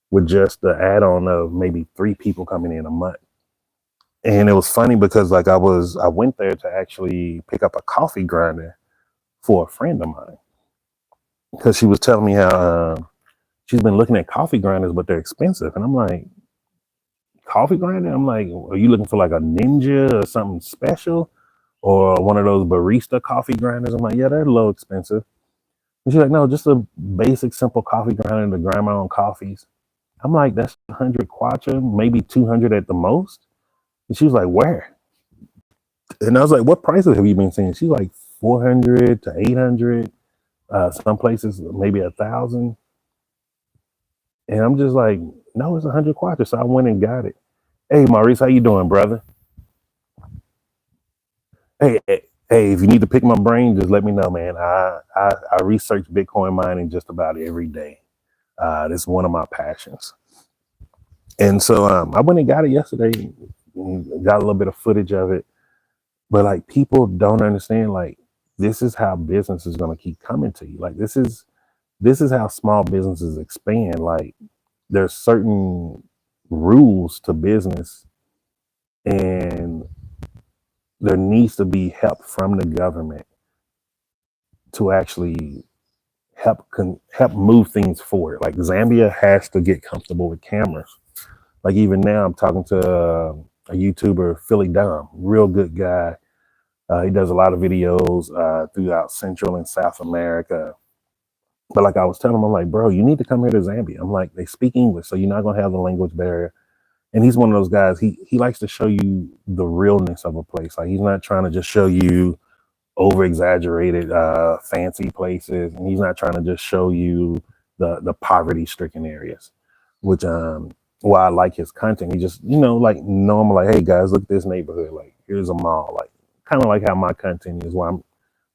with just the add-on of maybe 3 people coming in a month. And it was funny because like I went there to actually pick up a coffee grinder for a friend of mine, because she was telling me how she's been looking at coffee grinders, but they're expensive. And I'm like, coffee grinder? I'm like, are you looking for like a Ninja or something special, or one of those barista coffee grinders? I'm like, yeah, they're a little expensive. And she's like, no, just a basic, simple coffee grinder to grind my own coffees. I'm like, that's 100 kwacha, maybe 200 at the most. And she was like, where? And I was like, what prices have you been seeing? She's like 400 to 800. Some places maybe 1,000. And I'm just like, no, it's 100 kwacha. So I went and got it. Hey, Maurice, how you doing, brother? Hey, if you need to pick my brain, just let me know, man. I research Bitcoin mining just about every day. This is one of my passions. And so I went and got it yesterday, got a little bit of footage of it. But like, people don't understand, like, this is how business is going to keep coming to you. Like, this is how small businesses expand. Like, there's certain rules to business, and there needs to be help from the government to actually help move things forward. Like, Zambia has to get comfortable with cameras. Like, even now I'm talking to a YouTuber, Philly Dom, real good guy. He does a lot of videos throughout Central and South America. But like I was telling him, I'm like, bro, you need to come here to Zambia. I'm like, they speak English, so you're not going to have the language barrier. And he's one of those guys, he likes to show you the realness of a place. Like, he's not trying to just show you over-exaggerated fancy places. And he's not trying to just show you the poverty-stricken areas, which why I like his content. He just, like normal, like, hey guys, look at this neighborhood. Like, here's a mall. Like, kind of like how my content is, where I'm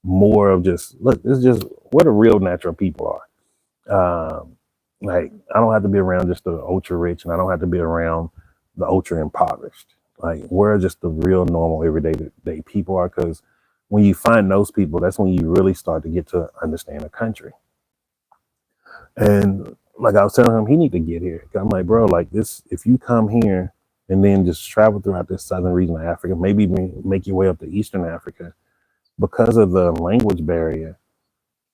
more of just, look, it's just where the real natural people are. Like, I don't have to be around just the ultra rich, and I don't have to be around the ultra impoverished. Like, where just the real normal everyday people are. Because when you find those people, that's when you really start to get to understand a country. And like I was telling him, he need to get here. I'm like, bro, like, this, if you come here and then just travel throughout this southern region of Africa, maybe make your way up to Eastern Africa, because of the language barrier,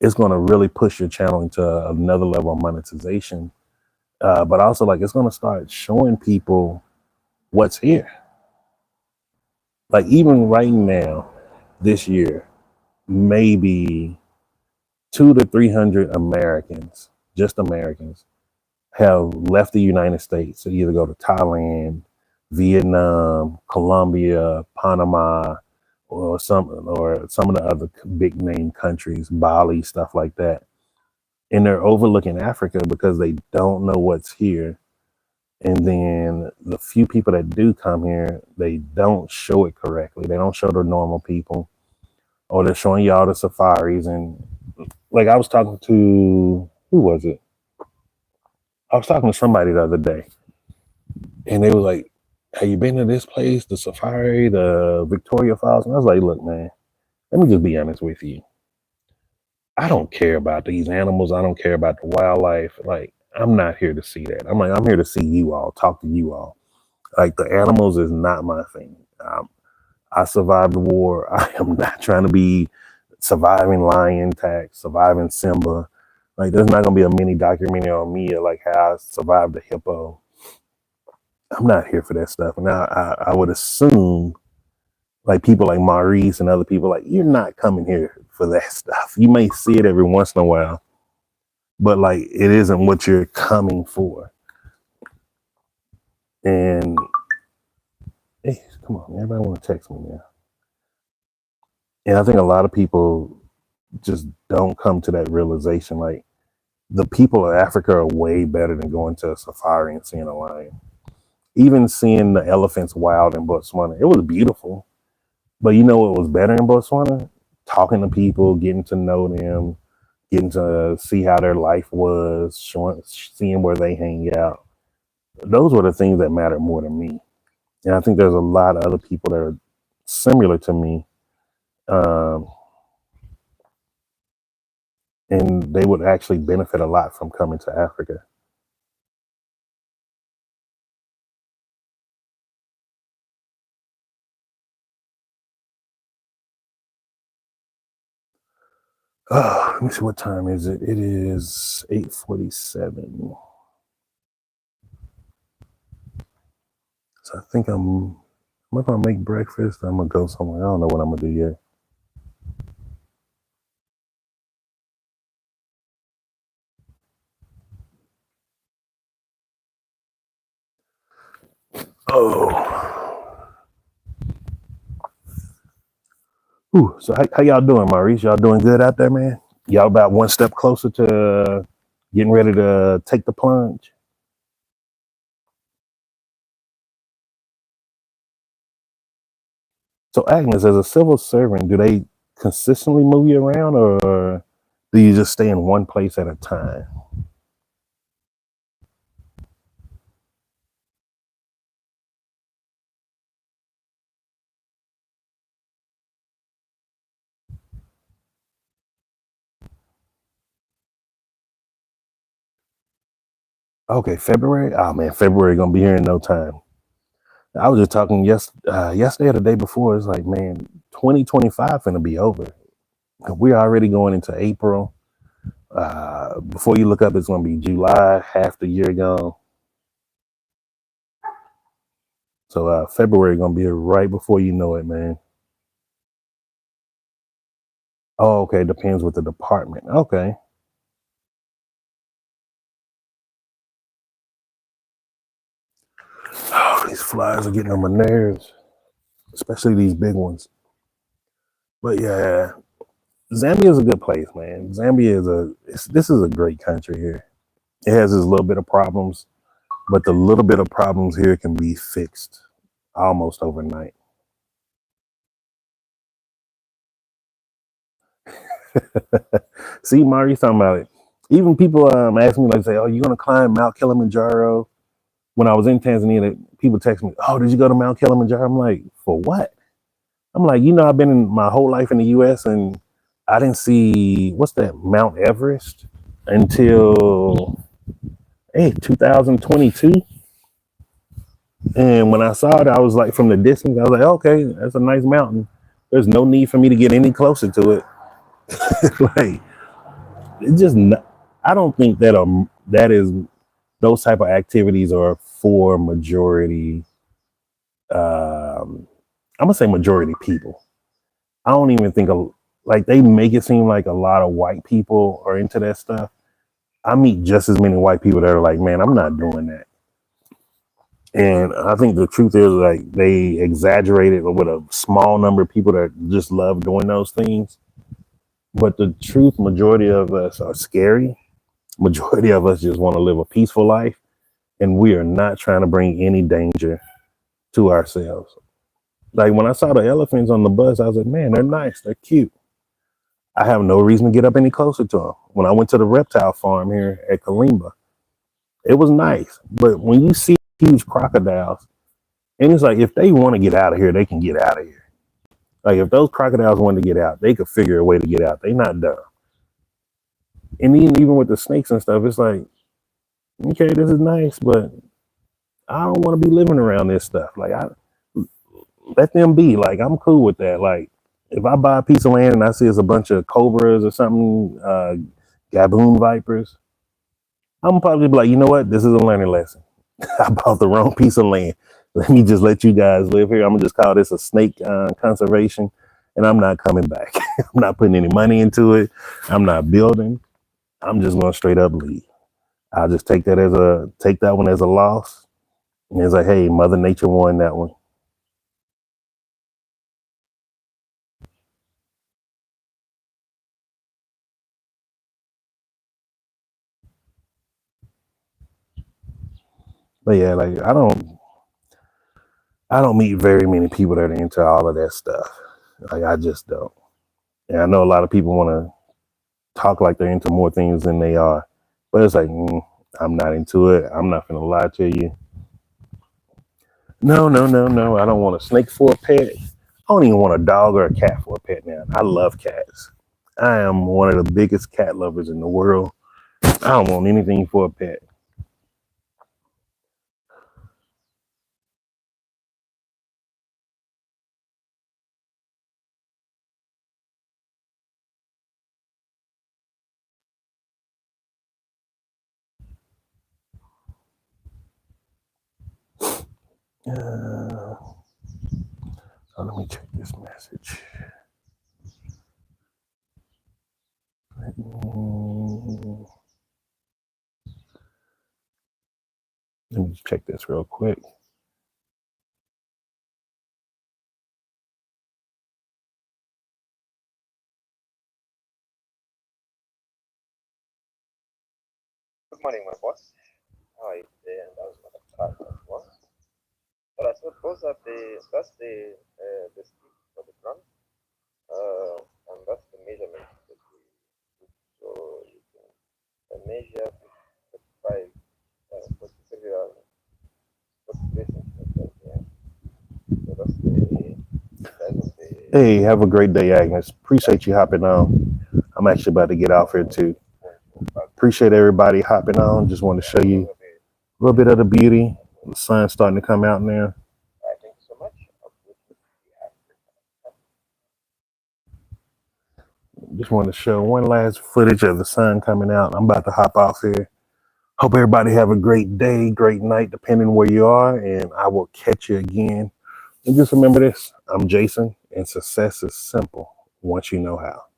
it's going to really push your channel into another level of monetization. But also, like, it's going to start showing people what's here. Like, even right now, this year, maybe 200 to 300 Americans, just Americans, have left the United States to either go to Thailand, Vietnam, Colombia, Panama, or some of the other big name countries, Bali, stuff like that. And they're overlooking Africa because they don't know what's here. And then the few people that do come here, they don't show it correctly. They don't show the normal people, or they're showing y'all the safaris. And like, I was talking to, who was it? I was talking to somebody the other day, and they were like, have you been to this place, the safari, the Victoria Falls? And I was like, look, man, let me just be honest with you. I don't care about these animals. I don't care about the wildlife. Like, I'm not here to see that. I'm here to see you all, talk to you all. Like, the animals is not my thing. I survived the war. I am not trying to be surviving lion tax, surviving Simba. Like, there's not going to be a mini documentary on me, like how I survived the hippo. I'm not here for that stuff. And I would assume like people like Maurice and other people, like, you're not coming here for that stuff. You may see it every once in a while, but like it isn't what you're coming for. And hey, come on, everybody want to text me now. And I think a lot of people just don't come to that realization. Like, the people of Africa are way better than going to a safari and seeing a lion. Even seeing the elephants wild in Botswana, it was beautiful. But you know what was better in Botswana? Talking to people, getting to know them, getting to see how their life was, seeing where they hang out. Those were the things that matter more to me. And I think there's a lot of other people that are similar to me. And they would actually benefit a lot from coming to Africa. Oh, let me see, what time is it? It is 8:47. So I think I'm gonna make breakfast. I'm gonna go somewhere. I don't know what I'm gonna do yet. Oh. Ooh, so how y'all doing, Maurice? Y'all doing good out there, man? Y'all about one step closer to getting ready to take the plunge? So Agnes, as a civil servant, do they consistently move you around, or do you just stay in one place at a time? Okay, February. Oh man, February gonna be here in no time. I was just talking yesterday or the day before. It's like, man, 2025 gonna be over. We're already going into April. Before you look up, it's gonna be July, half the year gone. So February gonna be right before you know it, man. Oh, okay. Depends with the department. Okay. Oh, these flies are getting on my nerves, especially these big ones. But yeah, Zambia is a good place, man. This is a great country here. It has its little bit of problems, but the little bit of problems here can be fixed almost overnight. See, Mari's talking about it. Even people ask me, like, say, "Oh, you gonna climb Mount Kilimanjaro?" When I was in Tanzania, people text me, "Oh, did you go to Mount Kilimanjaro?" I'm like, "For what?" I'm like, I've been in my whole life in the U.S. and I didn't see what's that Mount Everest until 2022. And when I saw it, I was like, from the distance, I was like, okay, that's a nice mountain. There's no need for me to get any closer to it. Like, it's just not, I don't think that is those type of activities are for majority. I'm gonna say majority people. I don't even think like they make it seem like a lot of white people are into that stuff. I meet just as many white people that are like, man, I'm not doing that. And I think the truth is, like, they exaggerate it with a small number of people that just love doing those things. But the truth, majority of us are scary. Majority of us just want to live a peaceful life. And we are not trying to bring any danger to ourselves. Like, when I saw the elephants on the bus, I was like, man, they're nice. They're cute. I have no reason to get up any closer to them. When I went to the reptile farm here at Kalimba, it was nice. But when you see huge crocodiles, and it's like, if they want to get out of here, they can get out of here. Like, if those crocodiles wanted to get out, they could figure a way to get out. They not dumb. And even with the snakes and stuff, it's like, okay, this is nice, but I don't want to be living around this stuff. Like, I let them be. Like, I'm cool with that. Like, if I buy a piece of land and I see it's a bunch of cobras or something, gaboon vipers, I'm probably be like, you know what? This is a learning lesson. I bought the wrong piece of land. Let me just let you guys live here. I'm gonna just call this a snake conservation, and I'm not coming back. I'm not putting any money into it. I'm not building. I'm just gonna straight up leave. I'll just take that one as a loss. And it's like, hey, Mother Nature won that one. But yeah, like I don't meet very many people that are into all of that stuff. Like I just don't. And I know a lot of people want to talk like they're into more things than they are. But it's like, I'm not into it. I'm not gonna lie to you. No. I don't want a snake for a pet. I don't even want a dog or a cat for a pet now. I love cats. I am one of the biggest cat lovers in the world. I don't want anything for a pet. So let me check this message. Let me check this real quick. Good morning, my boss. How are you today? And that was my card as well. But I suppose that that's the speed for the drum, and that's the measurement that we do. So you can measure 45, 43, 43 centimeters. Yeah. So that's the size of the. Hey, have a great day, Agnes. Appreciate you hopping on. I'm actually about to get off here too. Appreciate everybody hopping on. Just want to show you a little bit of the beauty. The sun's starting to come out now. Thank you so much. Just want to show one last footage of the sun coming out. I'm about to hop off here. Hope everybody have a great day, great night, depending where you are, and I will catch you again. And just remember this, I'm Jason, and success is simple once you know how.